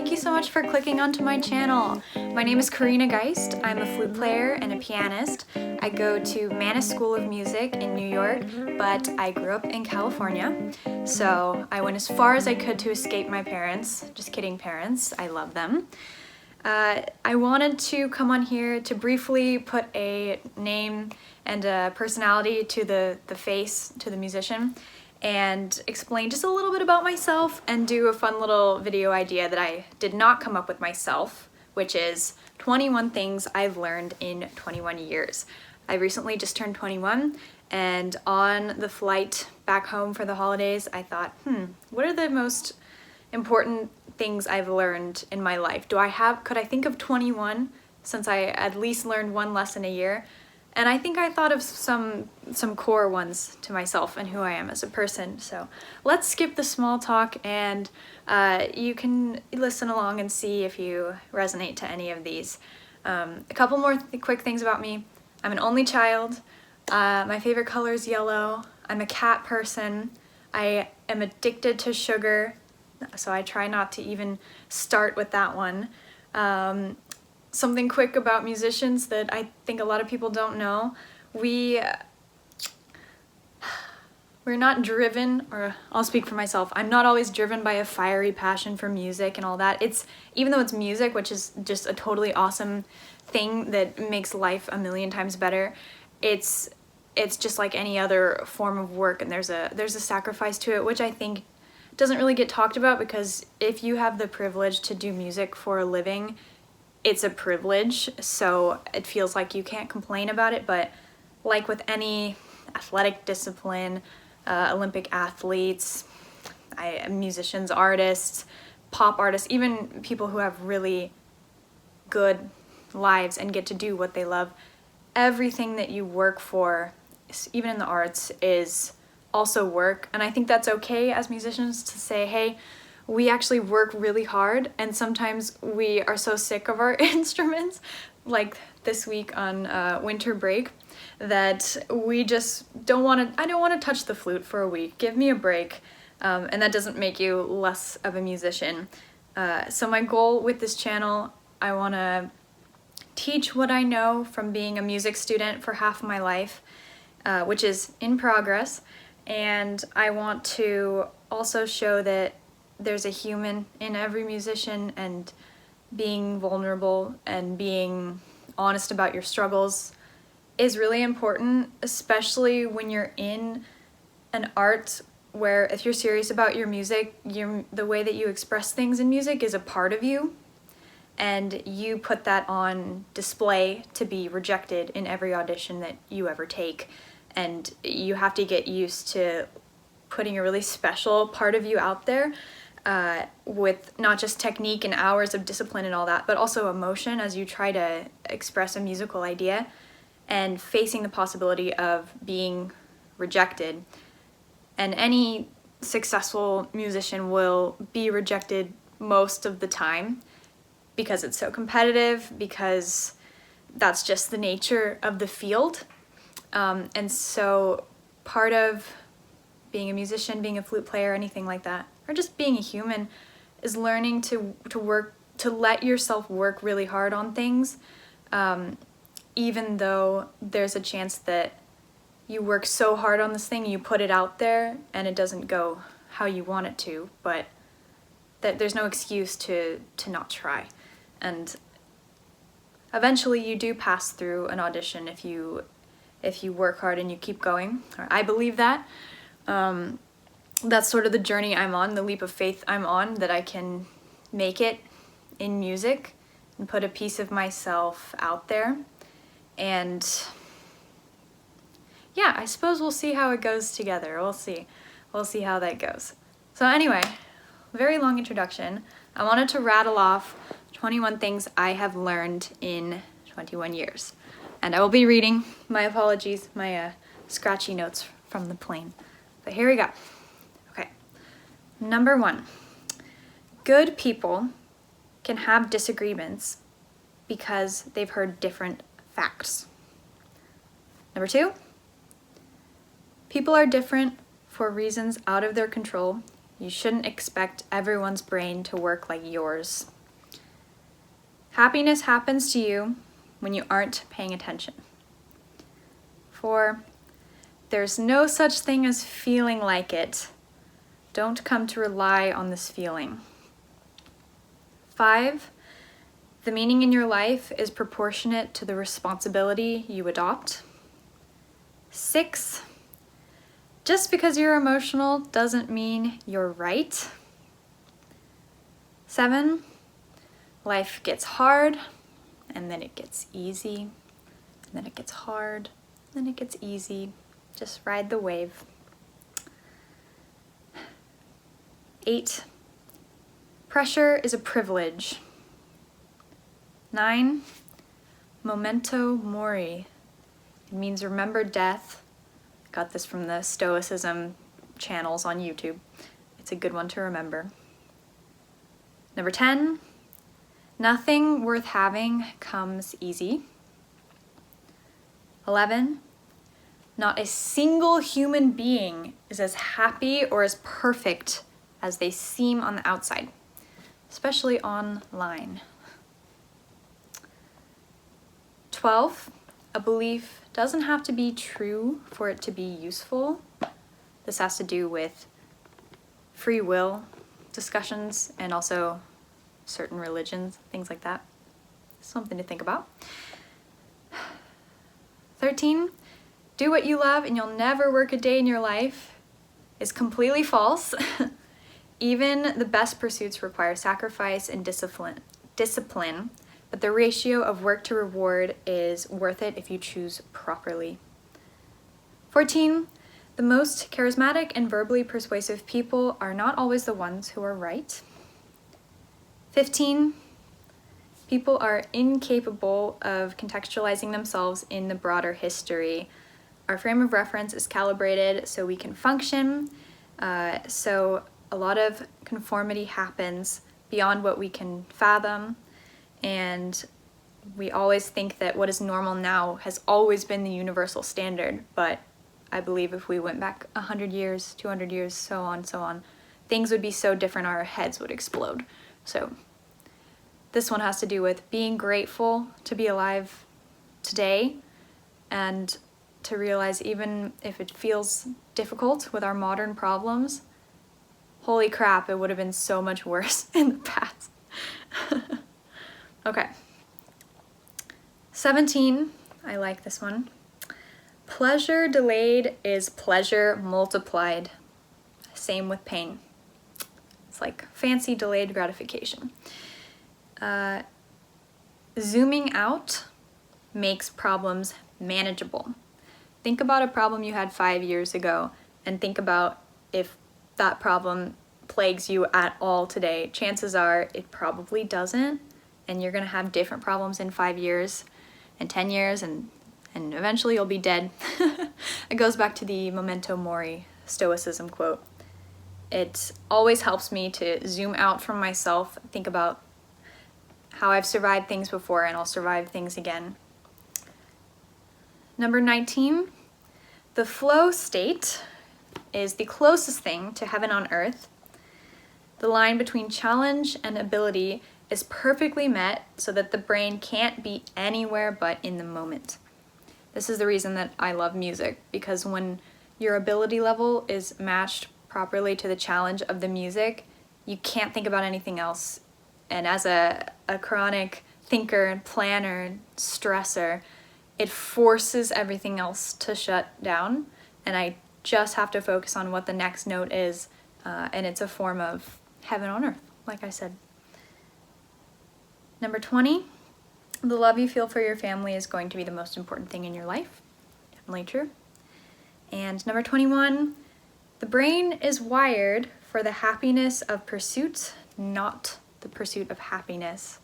thank you so much for clicking onto my channel. My name is Karina Geist. I'm a flute player and a pianist. I go to Mannes School of Music in New York, but I grew up in California. So I went as far as I could to escape my parents. Just kidding, parents. I love them. I wanted to come on here to briefly put a name and a personality to the face, to the musician, and explain just a little bit about myself and do a fun little video idea that I did not come up with myself, which is 21 things I've learned in 21 years. I recently just turned 21, and on the flight back home for the holidays, I thought, what are the most important things I've learned in my life? Could I think of 21 since I at least learned one lesson a year? And I think I thought of some core ones to myself and who I am as a person. So let's skip the small talk, and you can listen along and see if you resonate to any of these. A couple more quick things about me. I'm an only child. My favorite color is yellow. I'm a cat person. I am addicted to sugar, so I try not to even start with that one. Something quick about musicians that I think a lot of people don't know. We're not driven, or I'll speak for myself, I'm not always driven by a fiery passion for music and all that. Even though it's music, which is just a totally awesome thing that makes life a million times better, it's just like any other form of work, and there's a sacrifice to it, which I think doesn't really get talked about, because if you have the privilege to do music for a living, it's a privilege, so it feels like you can't complain about it. But like with any athletic discipline, Olympic athletes, musicians, artists, pop artists, even people who have really good lives and get to do what they love, everything that you work for, even in the arts, is also work. And I think that's okay as musicians to say, hey, we actually work really hard, and sometimes we are so sick of our instruments, like this week on winter break, that we just don't want to, I don't want to touch the flute for a week. Give me a break. And that doesn't make you less of a musician. So my goal with this channel, I want to teach what I know from being a music student for half of my life, which is in progress. And I want to also show that there's a human in every musician, and being vulnerable and being honest about your struggles is really important, especially when you're in an art where, if you're serious about your music, the way that you express things in music is a part of you, and you put that on display to be rejected in every audition that you ever take. And you have to get used to putting a really special part of you out there, with not just technique and hours of discipline and all that, but also emotion as you try to express a musical idea, and facing the possibility of being rejected. And any successful musician will be rejected most of the time, because it's so competitive, because that's just the nature of the field. And so part of being a musician, being a flute player, anything like that, or just being a human, is learning to let yourself work really hard on things, even though there's a chance that you work so hard on this thing, you put it out there, and it doesn't go how you want it to, but that there's no excuse to not try. And eventually you do pass through an audition if you work hard and you keep going. I believe that. That's sort of the journey I'm on, the leap of faith I'm on, that I can make it in music and put a piece of myself out there. And yeah, I suppose we'll see how it goes together. We'll see how that goes. So anyway, very long introduction. I wanted to rattle off 21 things I have learned in 21 years. And I will be reading, my apologies, my scratchy notes from the plane. But here we go. Okay. Number 1. Good people can have disagreements because they've heard different facts. Number 2. People are different for reasons out of their control. You shouldn't expect everyone's brain to work like yours. Happiness happens to you when you aren't paying attention. 4, there's no such thing as feeling like it. Don't come to rely on this feeling. 5, the meaning in your life is proportionate to the responsibility you adopt. 6, just because you're emotional doesn't mean you're right. 7, life gets hard, and then it gets easy, and then it gets hard, and then it gets easy. Just ride the wave. 8, pressure is a privilege. 9, memento mori. It means remember death. Got this from the Stoicism channels on YouTube. It's a good one to remember. Number 10, nothing worth having comes easy. 11, not a single human being is as happy or as perfect as they seem on the outside, especially online. 12, a belief doesn't have to be true for it to be useful. This has to do with free will discussions and also certain religions, things like that. Something to think about. 13, do what you love and you'll never work a day in your life is completely false. Even the best pursuits require sacrifice and discipline, but the ratio of work to reward is worth it if you choose properly. 14, the most charismatic and verbally persuasive people are not always the ones who are right. 15, people are incapable of contextualizing themselves in the broader history. Our frame of reference is calibrated so we can function, so a lot of conformity happens beyond what we can fathom, and we always think that what is normal now has always been the universal standard, but I believe if we went back 100 years, 200 years, so on, things would be so different, our heads would explode. So this one has to do with being grateful to be alive today and to realize even if it feels difficult with our modern problems, holy crap, it would have been so much worse in the past. Okay. 17, I like this one. Pleasure delayed is pleasure multiplied. Same with pain. It's like fancy delayed gratification. Zooming out makes problems manageable. Think about a problem you had 5 years ago and think about if that problem plagues you at all today. Chances are it probably doesn't, and you're gonna have different problems in 5 years and 10 years and eventually you'll be dead. It goes back to the memento mori Stoicism quote. It always helps me to zoom out from myself, think about how I've survived things before and I'll survive things again. Number 19, the flow state is the closest thing to heaven on earth. The line between challenge and ability is perfectly met so that the brain can't be anywhere but in the moment. This is the reason that I love music, because when your ability level is matched properly to the challenge of the music, you can't think about anything else. And as a chronic thinker and planner and stressor, it forces everything else to shut down, and I just have to focus on what the next note is, and it's a form of heaven on earth, like I said. Number 20, the love you feel for your family is going to be the most important thing in your life. Definitely true. And number 21, the brain is wired for the happiness of pursuit, not the pursuit of happiness.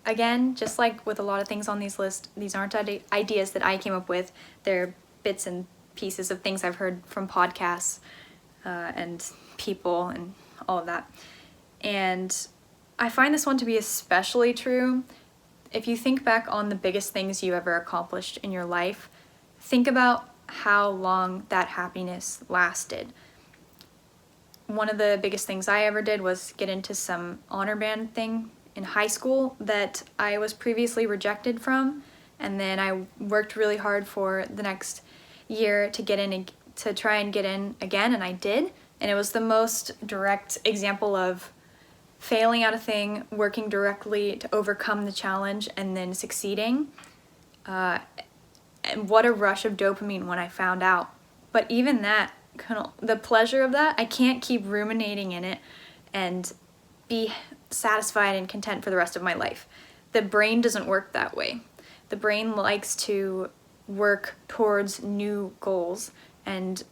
Again, just like with a lot of things on these lists, these aren't ideas that I came up with. They're bits and pieces of things I've heard from podcasts and people and all of that. And I find this one to be especially true. If you think back on the biggest things you ever accomplished in your life, think about how long that happiness lasted. One of the biggest things I ever did was get into some honor band thing in high school that I was previously rejected from, and then I worked really hard for the next year to get in, to try and get in again, and I did. And it was the most direct example of failing at a thing, working directly to overcome the challenge, and then succeeding. And what a rush of dopamine when I found out. But even that, the pleasure of that, I can't keep ruminating in it and be satisfied and content for the rest of my life. The brain doesn't work that way. The brain likes to work towards new goals, and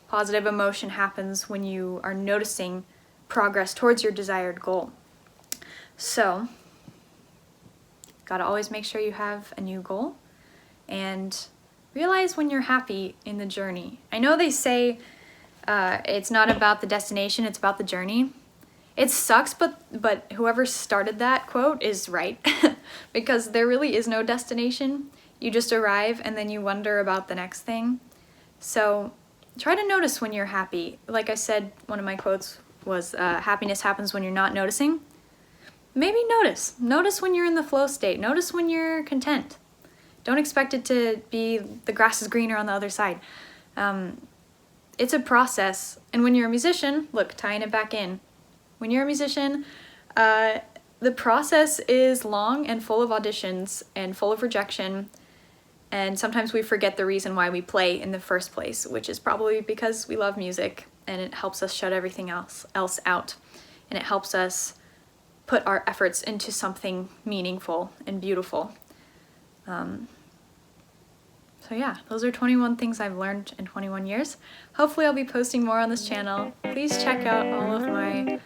positive emotion happens when you are noticing progress towards your desired goal. So, gotta always make sure you have a new goal and realize when you're happy in the journey. I know they say it's not about the destination, it's about the journey. It sucks, but whoever started that quote is right because there really is no destination. You just arrive and then you wonder about the next thing. So try to notice when you're happy. Like I said, one of my quotes was happiness happens when you're not noticing. Maybe notice. Notice when you're in the flow state. Notice when you're content. Don't expect it to be the grass is greener on the other side. It's a process. And when you're a musician, look, tying it back in. When you're a musician, the process is long and full of auditions and full of rejection. And sometimes we forget the reason why we play in the first place, which is probably because we love music and it helps us shut everything else out. And it helps us put our efforts into something meaningful and beautiful. So yeah, those are 21 things I've learned in 21 years. Hopefully I'll be posting more on this channel. Please check out all of my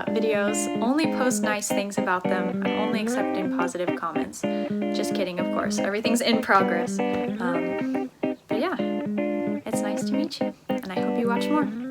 videos. Only post nice things about them. I'm only accepting positive comments. Just kidding, of course. Everything's in progress. But yeah, it's nice to meet you, and I hope you watch more.